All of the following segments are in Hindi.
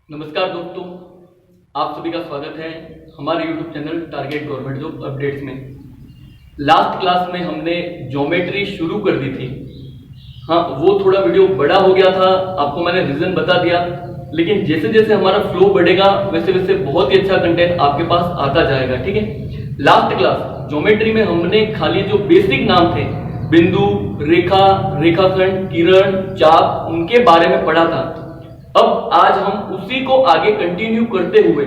नमस्कार दोस्तों, आप सभी का स्वागत है हमारे YouTube channel target government job updates में। लास्ट क्लास में हमने ज्योमेट्री शुरू कर दी थी। हाँ, वो थोड़ा वीडियो बड़ा हो गया था, आपको मैंने रीजन बता दिया, लेकिन जैसे जैसे हमारा फ्लो बढ़ेगा वैसे वैसे बहुत ही अच्छा कंटेंट आपके पास आता जाएगा। ठीक है, लास्ट क्लास ज्योमेट्री में हमने खाली जो बेसिक नाम थे, बिंदु, रेखा, रेखाखंड, किरण, चाप, उनके बारे में पढ़ा था। अब आज हम उसी को आगे कंटिन्यू करते हुए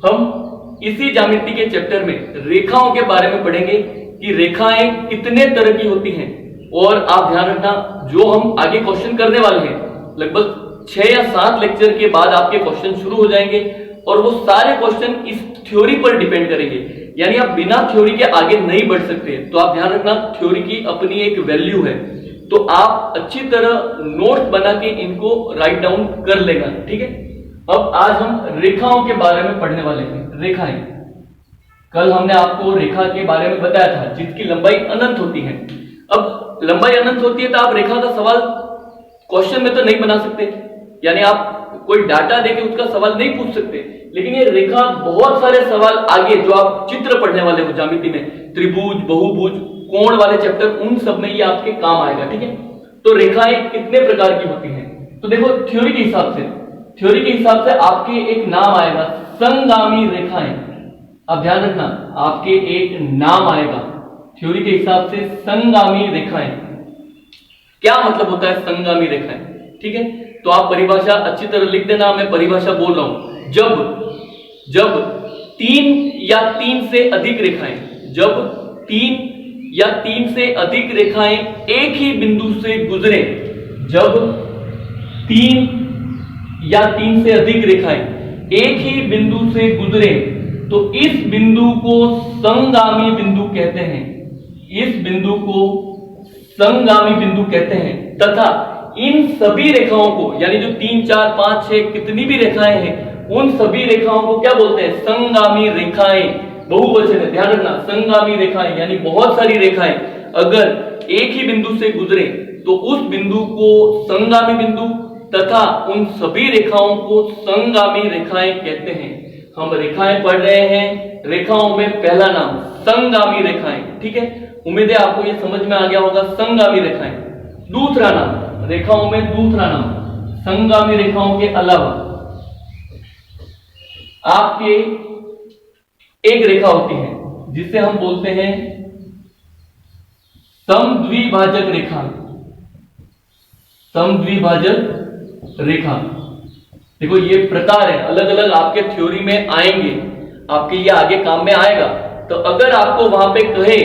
हम इसी ज्यामिति के चैप्टर में रेखाओं के बारे में पढ़ेंगे कि रेखाएं कितने तरह की होती हैं। और आप ध्यान रखना, जो हम आगे क्वेश्चन करने वाले हैं, लगभग 6 या 7 लेक्चर के बाद आपके क्वेश्चन शुरू हो जाएंगे और वो सारे क्वेश्चन इस थ्योरी पर डिपेंड करेंगे, यानी आप बिना थ्योरी के आगे नहीं बढ़ सकते। तो आप ध्यान रखना, थ्योरी की अपनी एक वैल्यू है, तो आप अच्छी तरह नोट्स बना के इनको राइट डाउन कर लेगा। ठीक है, अब आज हम रेखाओं के बारे में पढ़ने वाले हैं। रेखाएं, कल हमने आपको रेखा के बारे में बताया था जिसकी लंबाई अनंत होती है। अब लंबाई अनंत होती है तो आप रेखा का सवाल क्वेश्चन में तो नहीं बना सकते, यानी आप कोई डाटा देके उसका सवाल नहीं पूछ सकते, लेकिन ये रेखा बहुत सारे सवाल आगे जो आप चित्र पढ़ने वाले हो ज्यामिति में, त्रिभुज, बहुभुज, कोण वाले चैप्टर, उन सब में ये आपके काम आएगा। ठीक है, तो रेखाएं कितने प्रकार की होती हैं, तो देखो थ्योरी के हिसाब से आपके एक नाम आएगा, संगामी रेखाएं। अब ध्यान रखना, आपके एक नाम आएगा थ्योरी के हिसाब से, संगामी रेखाएं। क्या मतलब होता है संगामी रेखाएं? ठीक है, तो आप परिभाषा अच्छी तरह लिख देना, मैं परिभाषा बोल रहा हूं। जब 3 या 3 से अधिक रेखाएं, जब 3 या 3 से अधिक रेखाएं एक ही बिंदु से गुजरे, जब 3 या 3 से अधिक रेखाएं एक ही बिंदु से गुजरे, तो इस बिंदु को संगामी बिंदु कहते हैं। इस बिंदु को संगामी बिंदु कहते हैं, तथा इन सभी रेखाओं को, यानी जो 3, 4, 5, 6 कितनी भी रेखाएं हैं, उन सभी रेखाओं को क्या बोलते हैं? संगामी रेखाएं। बहुवचन है, ध्यान रखना, संगामी रेखाएं यानी बहुत सारी रेखाएं अगर एक ही बिंदु से गुजरे तो उस बिंदु को संगामी बिंदु, तथा उन सभी रेखाओं को संगामी रेखाएं कहते हैं। हम रेखाएं पढ़ रहे हैं, रेखाओं में पहला नाम संगामी रेखाएं। ठीक है, उम्मीद है आपको ये समझ में आ गया होगा, संगामी रेखाएं। दूसरा नाम, रेखाओं में दूसरा नाम, संगामी रेखाओं के अलावा आपके एक रेखा होती है जिसे हम बोलते हैं समद्विभाजक रेखा। समद्विभाजक रेखा, देखो ये प्रकार है, अलग अलग आपके थ्योरी में आएंगे, आपके ये आगे काम में आएगा। तो अगर आपको वहां पे कहे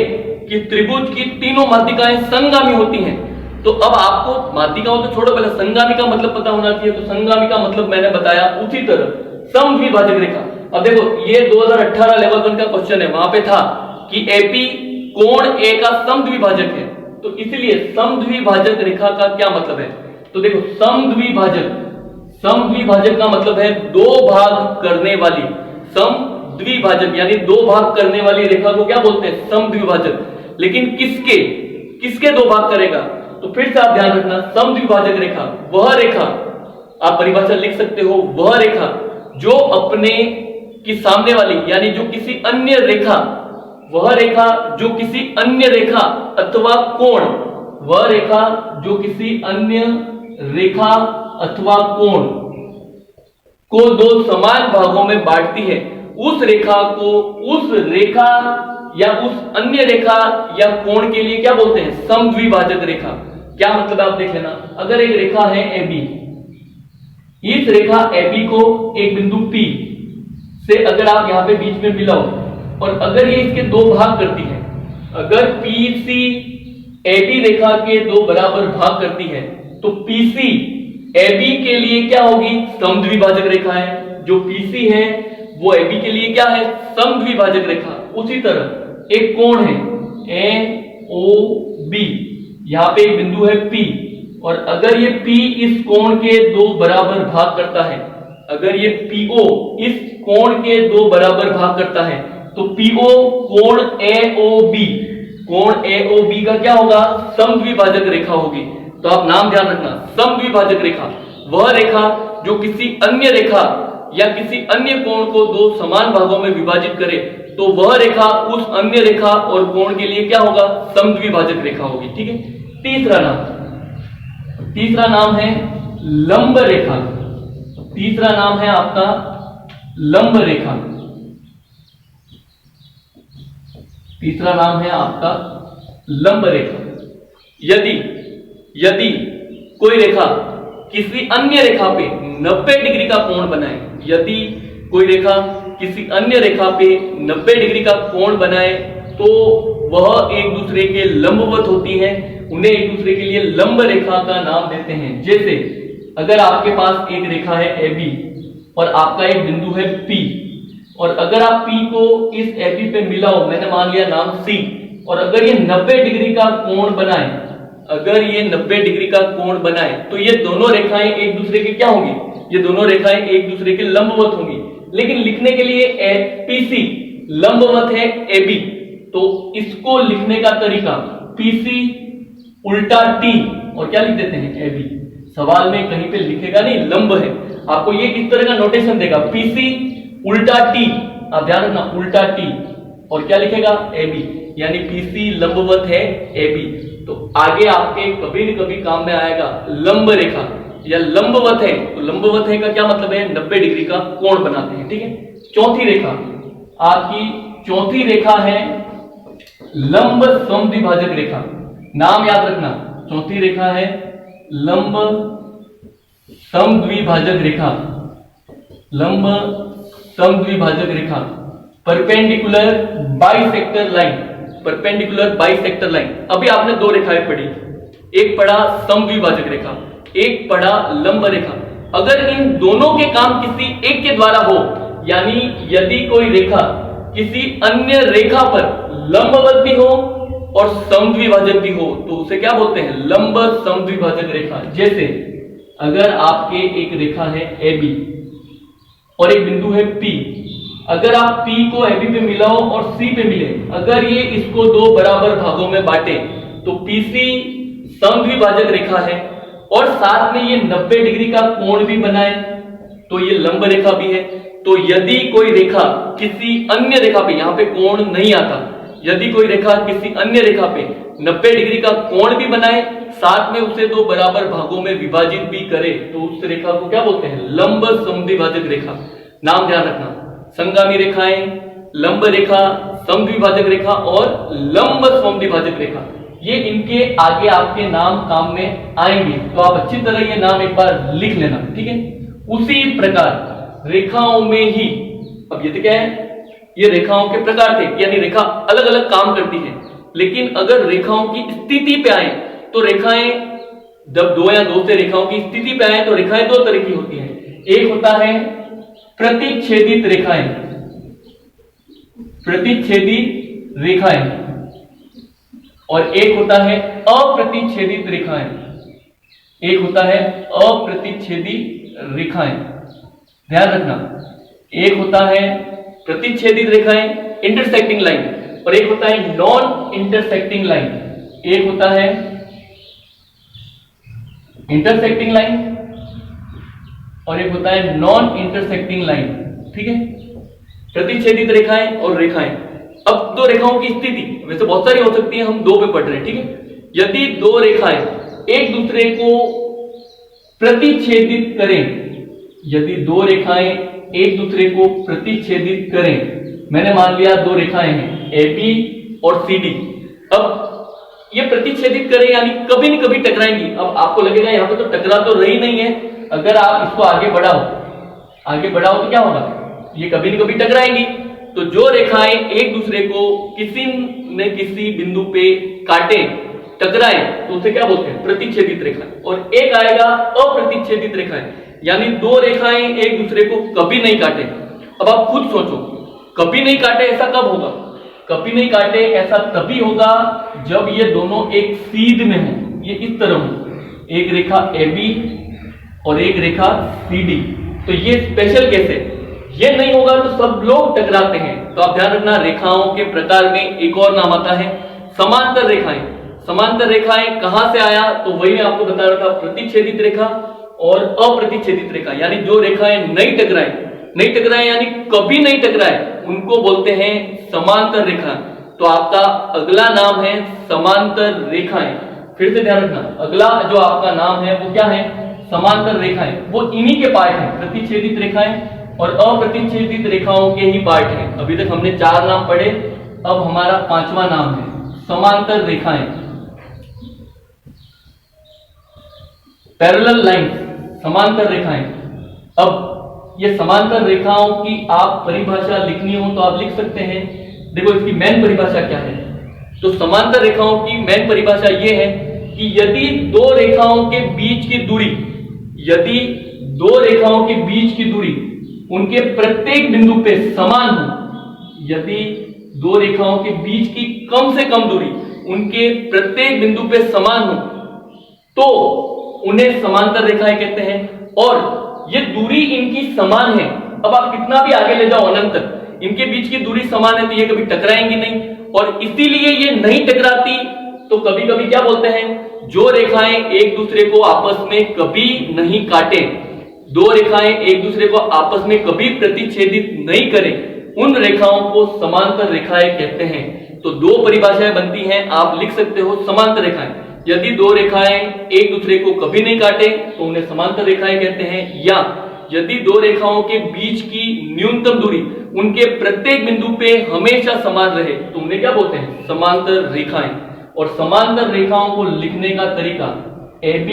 कि त्रिभुज की तीनों माध्यिकाएं संगामी होती हैं, तो अब आपको माध्यिकाओं तो छोड़ो, पहले संगामी का मतलब पता होना चाहिए। तो संगामी का मतलब मैंने बताया, उसी तरह समद्विभाजक रेखा। अब देखो, ये 2018 लेवल 1 का क्वेश्चन है, वहां पे था कि एपी कोण ए का समद्विभाजक है, तो इसलिए समद्विभाजक रेखा का क्या मतलब है? तो देखो, समद्विभाजक का मतलब है 2 भाग करने वाली। समद्विभाजक यानी 2 भाग करने वाली रेखा को क्या बोलते हैं? समद्विभाजक। लेकिन किसके 2 भाग करेगा? तो फिर से आप ध्यान रखना, समद्विभाजक रेखा वह रेखा, आप परिभाषा लिख सकते हो, वह रेखा जो अपने की सामने वाली, यानी जो किसी अन्य रेखा, वह रेखा जो किसी अन्य रेखा अथवा कोण, वह रेखा जो किसी अन्य रेखा अथवा कोण को 2 समान भागों में बांटती है, उस रेखा को उस रेखा या उस अन्य रेखा या कोण के लिए क्या बोलते हैं? समद्विभाजक रेखा। क्या मतलब है आप देख लेना, अगर एक रेखा है AB, इस रेखा AB को एक बिंदु P से अगर आप यहां पे बीच में मिलाओ, और अगर ये इसके 2 भाग करती है, अगर PC AB रेखा के 2 बराबर भाग करती है, तो PC AB के लिए क्या होगी? समद्विभाजक रेखा है। जो PC है वो AB के लिए क्या है? समद्विभाजक रेखा। उसी तरह एक कोण है AOB, यहां पे एक बिंदु है P, और अगर ये P इस कोण के 2 बराबर भाग करता है, अगर ये PO इस कोण के 2 बराबर भाग करता है, तो PO कोण AOB, कोण AOB का क्या होगा? समद्विभाजक रेखा होगी। तो आप नाम ध्यान रखना, समद्विभाजक रेखा वह रेखा जो किसी अन्य रेखा या किसी अन्य कोण को दो समान भागों में विभाजित करे तो वह रेखा उस अन्य रेखा और कोण के लिए क्या होगा, समद्विभाजक रेखा होगी। ठीक है। तीसरा नाम है लंब रेखा। तीसरा नाम है आपका लंब रेखा। तीसरा नाम है आपका लंब रेखा। यदि कोई रेखा किसी अन्य रेखा पे 90 डिग्री का कोण बनाए, यदि कोई रेखा किसी अन्य रेखा पे 90 डिग्री का कोण बनाए तो वह एक दूसरे के लंबवत होती है, उन्हें एक दूसरे के लिए लंब रेखा का नाम देते हैं। जैसे अगर आपके पास एक रेखा है AB और आपका एक बिंदु है P, और अगर आप P को इस AB पे मिलाओ, मैंने मान लिया नाम C, और अगर ये 90 डिग्री का कोण बनाए, अगर ये 90 डिग्री का कोण बनाए तो ये दोनों रेखाएं एक दूसरे के क्या होंगी, ये दोनों रेखाएं एक दूसरे के लंबवत होंगी। लेकिन लिखने के लिए PC लंबवत है AB, तो इसको लिखने का तरीका PC उल्टा T और क्या लिख देते हैं AB। सवाल में कहीं पे लिखेगा नहीं लंब है, आपको ये किस तरह का नोटेशन देगा, PC उल्टा T, आप ध्यान रखना उल्टा T, और क्या लिखेगा AB, यानी PC लंबवत है AB। तो आगे आपके कभी न कभी काम में आएगा लंब रेखा या लंबवत है, तो लंबवत है का क्या मतलब है, 90 डिग्री का कोण बनाते हैं। ठीक है। चौथी रेखा, आपकी चौथी रेखा है लंब समद्विभाजक रेखा। नाम याद रखना, चौथी रेखा है लंब समद्विभाजक रेखा। लंब समद्विभाजक रेखा, perpendicular bisector line, perpendicular bisector line. अभी आपने दो रेखाएं पढ़ी, एक पढ़ा समद्विभाजक रेखा, एक पढ़ा लंब रेखा। अगर इन दोनों के काम किसी एक के द्वारा हो, यानी यदि कोई रेखा किसी अन्य रेखा पर लंबवत भी हो और समद्विभाजक भी हो तो उसे क्या बोलते हैं, लंब समद्विभाजक रेखा। जैसे अगर आपके एक रेखा है AB और एक बिंदु है P, अगर आप P को AB पे मिलाओ और C पे मिले, अगर ये इसको दो बराबर भागों में बांटे तो PC समद्विभाजक रेखा है और साथ में ये 90 डिग्री का कोण भी बनाए तो ये लंब रेखा भी है। तो यदि कोई रेखा किसी अन्य रेखा पे, यहां पे कोण नहीं आता, यदि कोई रेखा किसी अन्य रेखा पे 90 डिग्री का कोण भी बनाए, साथ में उसे दो बराबर भागों में विभाजित भी करे तो उस रेखा को क्या बोलते हैं, लंब समद्विभाजक रेखा। नाम ध्यान रखना, संगामी रेखाएं, लंब रेखा, समद्विभाजक रेखा और लंब समद्विभाजक रेखा, ये इनके आगे आपके नाम काम में आएंगे, तो आप अच्छी तरह ये नाम एक बार लिख लेना। ठीक है। उसी प्रकार रेखाओं में ही, अब ये तो क्या है, ये रेखाओं के प्रकार थे, यानी रेखा अलग अलग काम करती है, लेकिन अगर रेखाओं की स्थिति पे आए तो रेखाएं, जब दो या दो से रेखाओं की स्थिति पे आए तो रेखाएं दो तरह की होती हैं। एक होता है प्रतिच्छेदित रेखाएं, प्रतिच्छेदित रेखाएं, और एक होता है अप्रतिच्छेदित रेखाएं, एक होता है अप्रतिच्छेदित रेखाएं। ध्यान रखना, एक होता है प्रतिच्छेदित रेखाएं इंटरसेक्टिंग लाइन और एक होता है नॉन इंटरसेक्टिंग लाइन। एक होता है इंटरसेक्टिंग लाइन और एक होता है नॉन इंटरसेक्टिंग लाइन। ठीक है। प्रतिच्छेदित रेखाएं और रेखाएं। अब दो रेखाओं की स्थिति वैसे बहुत सारी हो सकती है, हम दो पे पढ़ रहे हैं। ठीक है। यदि दो रेखाएं एक दूसरे को प्रतिच्छेदित करें, यदि दो रेखाएं एक दूसरे को प्रतिच्छेदित करें, मैंने मान लिया दो रेखाएं हैं AB और CD, अब ये प्रतिच्छेदित करें यानी कभी न कभी टकराएंगी। अब आपको लगेगा यहां पे तो टकरा तो रही नहीं है, अगर आप इसको आगे बढ़ाओ तो क्या होगा, ये कभी न कभी टकराएंगी। तो जो रेखाएं एक दूसरे को किसी न किसी बिंदु पे काटे, टकराए, तो उसे क्या बोलते हैं, प्रतिच्छेदित रेखाएं। और एक आएगा अप्रतिच्छेदित रेखाएं, यानी दो रेखाएं एक दूसरे को कभी नहीं काटे। अब आप खुद सोचो, कभी नहीं काटे ऐसा कब होगा, कभी नहीं काटे ऐसा तभी होगा जब ये दोनों एक सीध में हो, ये इस तरह हो, एक रेखा AB और एक रेखा CD। तो ये स्पेशल केस है, ये नहीं होगा तो सब लोग टकराते हैं। तो आप ध्यान रखना, रेखाओं के प्रकार में एक और नाम आता है समांतर रेखाएं। समांतर रेखाएं कहां से आया, तो वही मैं आपको बता रहा था, प्रतिच्छेदित रेखा और अप्रतिच्छेदित रेखा, यानी जो रेखाएं नहीं टकराए यानी कभी नहीं टकराए, उनको बोलते हैं समांतर रेखा। तो आपका अगला नाम है समांतर रेखाएं। फिर से ध्यान रखना, अगला जो आपका नाम है वो क्या है, समांतर रेखाएं। वो इन्हीं के पार्ट हैं, प्रतिच्छेदित रेखाएं और अप्रतिच्छेदित रेखाओं के ही पार्ट हैं। अभी तक हमने 4 नाम पढ़े, अब हमारा 5वां नाम है समांतर रेखाएं, पैरेलल लाइन, समांतर रेखाएं। अब ये समांतर रेखाओं की आप परिभाषा लिखनी हो तो आप लिख सकते हैं। देखो इसकी मेन परिभाषा क्या है, तो समांतर रेखाओं की मेन परिभाषा ये है कि यदि दो रेखाओं के बीच की दूरी, यदि दो रेखाओं के बीच की दूरी उनके प्रत्येक बिंदु पे समान हो, यदि दो रेखाओं के बीच की कम से कम दूरी उनके प्रत्येक बिंदु पे समान हो तो उन्हें समांतर रेखाएं कहते हैं। और ये दूरी इनकी समान है। अब आप कितना भी आगे ले जाओ अनंत तक, इनके बीच की दूरी समान है तो ये कभी टकराएंगी नहीं, और इसीलिए ये नहीं टकराती। तो कभी कभी क्या बोलते हैं, जो रेखाएं एक दूसरे को आपस में कभी नहीं काटे, दो रेखाएं एक दूसरे को आपस में कभी प्रतिच्छेदित नहीं करें, उन रेखाओं को समांतर रेखाएं कहते हैं। तो दो परिभाषाएं बनती हैं, आप लिख सकते हो समांतर रेखाएं। यदि दो रेखाएं एक दूसरे को कभी नहीं काटे तो उन्हें समांतर रेखाएं कहते हैं, या यदि दो रेखाओं के बीच की न्यूनतम दूरी उनके प्रत्येक बिंदु पे हमेशा समान रहे तो उन्हें क्या बोलते हैं, समांतर रेखाएं। और समांतर रेखाओं को लिखने का तरीका, AB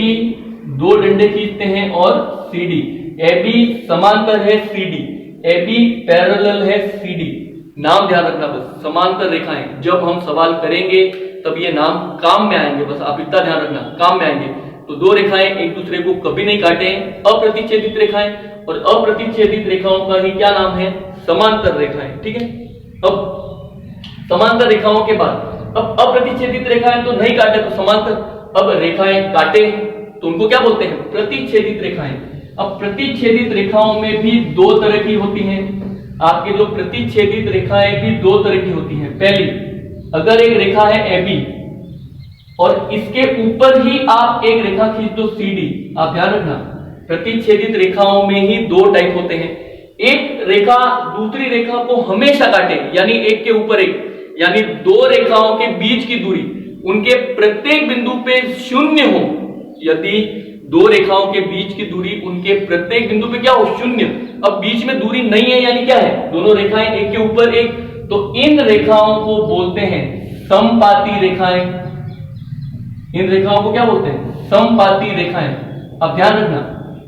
दो डंडे खींचते हैं और CD, AB समांतर है CD, AB पैरेलल है CD। नाम ध्यान रखना बस, समांतर रेखाएं। जब हम सवाल करेंगे तब ये नाम काम में आएंगे, बस आप इतना ध्यान रखना, काम में आएंगे। तो दो रेखाएं एक दूसरे को कभी नहीं काटे, अप्रतिच्छेदित रेखाएं, और अप्रतिच्छेदित रेखाओं का ही क्या नाम है, समांतर रेखाएं। ठीक है। अब समांतर रेखाओं के बाद अब अप्रतिच्छेदित रेखाएं तो नहीं काटे तो समांतर, अब रेखाएं काटे तो उनको क्या बोलते हैं, प्रतिच्छेदित रेखाएं। अब प्रतिच्छेदित रेखाओं में भी दो तरह की होती हैं। आपके जो प्रतिच्छेदित रेखाएं भी दो तरह की होती हैं। पहली, अगर एक रेखा है AB और इसके ऊपर ही आप एक रेखा खींच दो CD, आप ध्यान रखना प्रतिच्छेदित रेखाओं में ही दो टाइप होते हैं। एक रेखा दूसरी रेखा को हमेशा काटे, यानी एक के ऊपर एक, यानी दो रेखाओं के बीच की दूरी उनके प्रत्येक बिंदु पे शून्य हो। यदि दो रेखाओं के बीच की दूरी उनके प्रत्येक बिंदु पे क्या हो, शून्य। अब बीच में दूरी नहीं है यानी क्या है, दोनों रेखाएं एक के ऊपर एक, तो इन रेखाओं को बोलते हैं समपाती रेखाएं। इन रेखाओं को क्या बोलते हैं, समपाती रेखाएं। अब ध्यान रखना,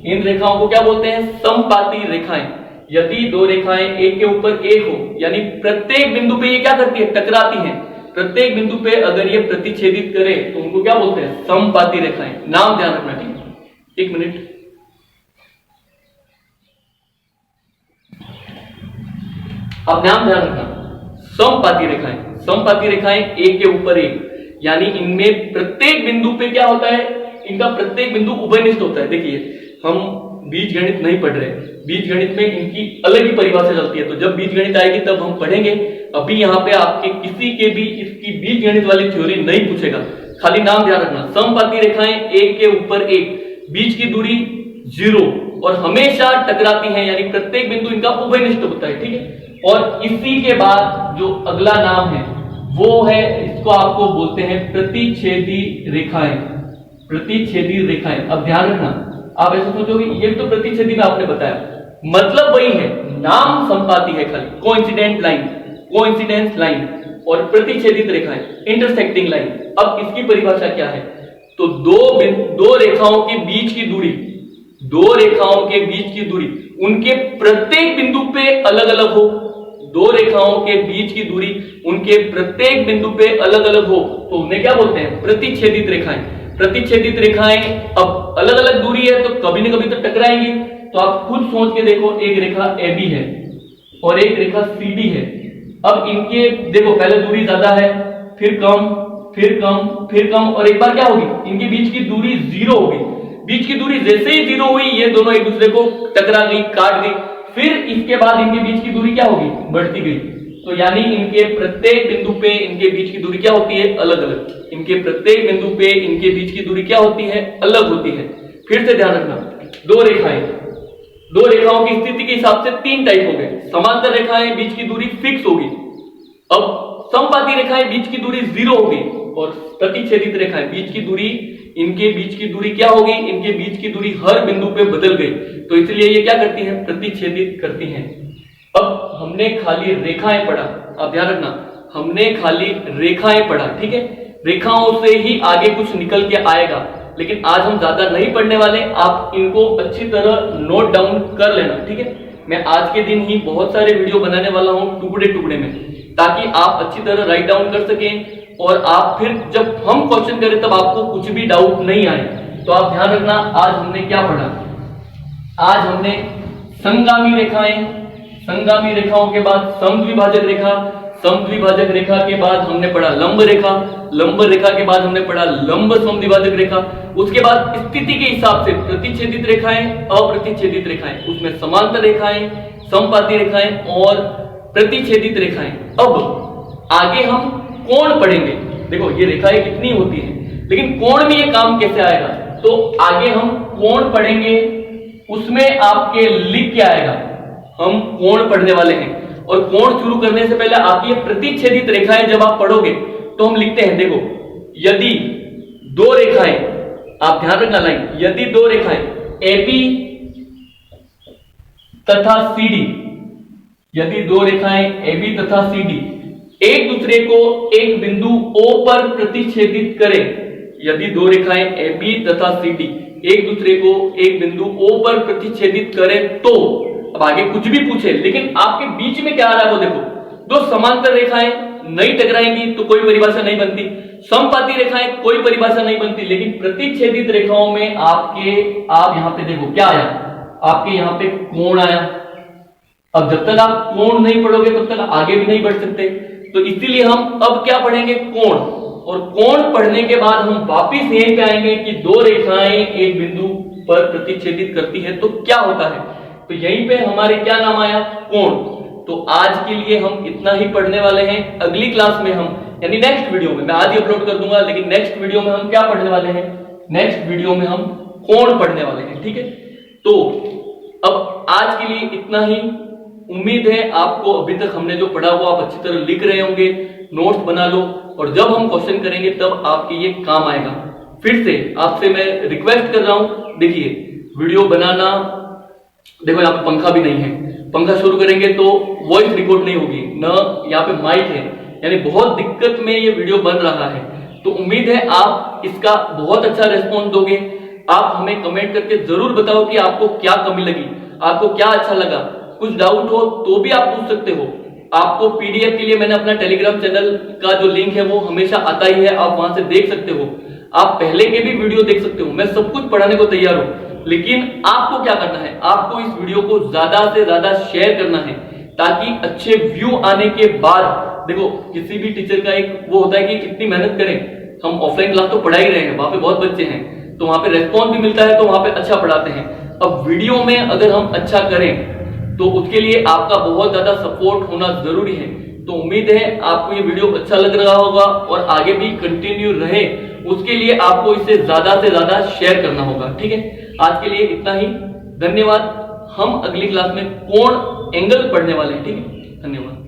इन रेखाओं को क्या बोलते हैं, समपाती रेखाएं। यदि दो रेखाएं एक के ऊपर एक हो, यानी प्रत्येक बिंदु पे ये क्या करती है, टकराती हैं, प्रत्येक बिंदु पे अगर ये प्रतिच्छेदित करे तो उनको क्या बोलते हैं, समपाती रेखाएं। नाम ध्यान रखना, ठीक है। एक मिनट, अब नाम ध्यान रखना, समपाती रेखाएं। समपाती रेखाएं एक के ऊपर एक, यानी इनमें प्रत्येक बिंदु पे क्या होता है, इनका प्रत्येक बिंदु उभयनिष्ठ होता है। देखिए हम बीज गणित नहीं पढ़ रहे, बीज गणित में इनकी अलग ही परिभाषा चलती है, तो जब बीज गणित आएगी तब हम पढ़ेंगे। अभी यहाँ पे आपके किसी के भी इसकी बीज गणित वाली थ्योरी नहीं पूछेगा, खाली नाम ध्यान रखना। समपाती रेखाएं एक के ऊपर एक, बीच की दूरी 0 और हमेशा टकराती हैं, यानी प्रत्येक बिंदु इनका उभयनिष्ठ होता है। ठीक है। और इसी के बाद जो अगला नाम है वो है, इसको आपको बोलते हैं प्रतिच्छेदी रेखाएं। प्रतिच्छेदी रेखाएं, अब ध्यान रखना, आप ऐसा सोचोगे ये तो प्रतिच्छेदी में आपने बताया, मतलब वही है, नाम संपाती है खाली, कोइंसिडेंट लाइन, कोइंसिडेंस लाइन, और प्रतिच्छेदित रेखाएं, इंटरसेक्टिंग लाइन। अब इसकी परिभाषा क्या है, तो दो रेखाओं के बीच की दूरी, दो रेखाओं के बीच की दूरी उनके प्रत्येक बिंदु पे अलग अलग हो, दो रेखाओं के बीच की दूरी उनके प्रत्येक बिंदु पे अलग अलग हो तो उन्हें क्या बोलते हैं, प्रतिच्छेदित रेखाएं। प्रतिच्छेदित रेखाएं अब अलग अलग दूरी है तो कभी न कभी तो टकराएंगी। तो आप खुद सोच के देखो, एक रेखा AB है और एक रेखा CD है। अब इनके देखो, पहले दूरी ज्यादा है, फिर कम, फिर कम, फिर कम, और एक बार क्या होगी, इनके बीच की दूरी 0 होगी। बीच की दूरी जैसे ही 0 हुई, ये दोनों एक दूसरे को टकरा गई, काट गई। फिर इसके बाद इनके बीच की दूरी क्या होगी, बढ़ती गई। तो यानी इनके प्रत्येक बिंदु पे इनके बीच की दूरी क्या होती है, अलग अलग। इनके प्रत्येक बिंदु पे इनके बीच की दूरी क्या होती है, अलग होती है। फिर से ध्यान रखना, दो रेखाओं की स्थिति के हिसाब से 3 टाइप हो गए। समांतर रेखाएं, बीच की दूरी फिक्स होगी। अब समपाती रेखाएं, बीच की दूरी 0 होगी। और प्रतिच्छेदित रेखाएं, बीच की दूरी, इनके बीच की दूरी क्या होगी? इनके बीच की दूरी हर बिंदु पे बदल गई, तो इसलिए ये क्या करती हैं? प्रतिच्छेदित करती हैं। अब हमने खाली रेखाएं पढ़ा, आप ध्यान रखना, हमने खाली रेखाएं पढ़ा, ठीक है। रेखाओं से ही आगे कुछ निकल के आएगा, लेकिन आज हम ज्यादा नहीं पढ़ने वाले। आप इनको अच्छी तरह नोट डाउन कर लेना, ठीक है। मैं आज के दिन ही बहुत सारे वीडियो बनाने वाला हूं टुकड़े टुकड़े में, ताकि आप अच्छी तरह राइट डाउन कर सकें और आप फिर जब हम क्वेश्चन करें तब आपको कुछ भी डाउट नहीं आए। तो आप ध्यान रखना, आज हमने क्या पढ़ा? आज हमने संगामी रेखाओं के बाद समद्विभाजक रेखा, समद्विभाजक रेखा के बाद हमने पढ़ा लंब रेखा के बाद हमने पढ़ा लंब समद्विभाजक रेखा। उसके बाद स्थिति के हिसाब से प्रतिच्छेदित रेखाएं, अप्रतिच्छेदित रेखाएं, उसमें समांतर रेखाएं, समपाती रेखाएं और प्रतिच्छेदित रेखाएं। अब आगे हम कोण पढ़ेंगे। देखो ये रेखाएं कितनी होती हैं, लेकिन कोण में ये काम कैसे आएगा? तो आगे हम कोण पढ़ेंगे, उसमें आपके लिख क्या आएगा? हम कोण पढ़ने वाले हैं। और कोण शुरू करने से पहले आप ये प्रतिच्छेदित रेखाएं जब आप पढ़ोगे तो हम लिखते हैं, देखो यदि दो रेखाएं, आप ध्यान रखना लाइन, यदि दो रेखाएं AB तथा CD, यदि दो रेखाएं AB तथा CD एक दूसरे को एक बिंदु O पर प्रतिच्छेदित करें, यदि दो रेखाएं AB तथा CD एक दूसरे को एक बिंदु O पर प्रतिच्छेदित करें तो, अब आगे कुछ भी पूछे, लेकिन आपके बीच में क्या आ रहा है वो देखो। दो समांतर रेखाएं नहीं टकराएंगी तो कोई परिभाषा नहीं बनती, समपाती रेखाएं कोई परिभाषा नहीं बनती, लेकिन प्रतिच्छेदित रेखाओं में आप यहां पे देखो क्या आया? आपके यहां पे कोण आया। अब जब तक आप कोण नहीं पढ़ोगे तब तक आगे भी नहीं बढ़ सकते, तो इसीलिए हम अब क्या पढ़ेंगे? कोण। और कोण पढ़ने के बाद हम वापिस यहीं पे आएंगे कि दो रेखाएं एक बिंदु पर प्रतिच्छेदित करती है तो क्या होता है। तो यहीं पे हमारे क्या नाम आया? कोण। तो आज के लिए हम इतना ही पढ़ने वाले हैं। अगली क्लास में हम, यानी नेक्स्ट वीडियो में, मैं आज ही अपलोड कर दूंगा, लेकिन नेक्स्ट वीडियो में हम क्या पढ़ने वाले हैं? नेक्स्ट वीडियो में हम कोण पढ़ने वाले हैं, ठीक है। तो अब आज के लिए इतना ही। उम्मीद है आपको अभी तक हमने जो पढ़ा वो आप अच्छी तरह लिख रहे होंगे, नोट्स बना लो, और जब हम क्वेश्चन करेंगे तब आपके ये काम आएगा। फिर से आपसे मैं रिक्वेस्ट कर रहा हूं, देखिए वीडियो बनाना, देखो यहाँ पे पंखा भी नहीं है, पंखा शुरू करेंगे तो वॉइस रिकॉर्ड नहीं होगी, न यहाँ पे माइक है, यानी बहुत दिक्कत में ये वीडियो बन रहा है। तो उम्मीद है आप इसका बहुत अच्छा रिस्पॉन्स दोगे। आप हमें कमेंट करके जरूर बताओ कि आपको क्या कमी लगी, आपको क्या अच्छा लगा। कुछ डाउट हो तो भी आप पूछ सकते हो। आपको पीडीएफ के लिए मैंने अपना टेलीग्राम चैनल का जो लिंक है वो हमेशा आता ही है, आप वहां से देख सकते हो। आप पहले के भी वीडियो देख सकते हो, मैं सब कुछ पढ़ाने को तैयार हूं। लेकिन आपको क्या करना है? आपको इस वीडियो को ज्यादा से ज्यादा शेयर करना है, ताकि अच्छे व्यू आने के बाद, देखो किसी भी टीचर का एक वो होता है कि कितनी मेहनत करें, हम ऑफलाइन क्लास तो पढ़ा ही रहे हैं, वहां पे बहुत बच्चे हैं, तो वहां पे रेस्पॉन्स भी मिलता है, तो वहां पे अच्छा पढ़ाते हैं। अब वीडियो में अगर हम अच्छा करें तो उसके लिए आपका बहुत ज्यादा सपोर्ट होना जरूरी है। तो उम्मीद है आपको ये वीडियो अच्छा लग रहा होगा और आगे भी कंटिन्यू रहे, उसके लिए आपको इसे ज्यादा से ज्यादा शेयर करना होगा, ठीक है। आज के लिए इतना ही, धन्यवाद। हम अगली क्लास में कोण एंगल पढ़ने वाले हैं, ठीक है। धन्यवाद।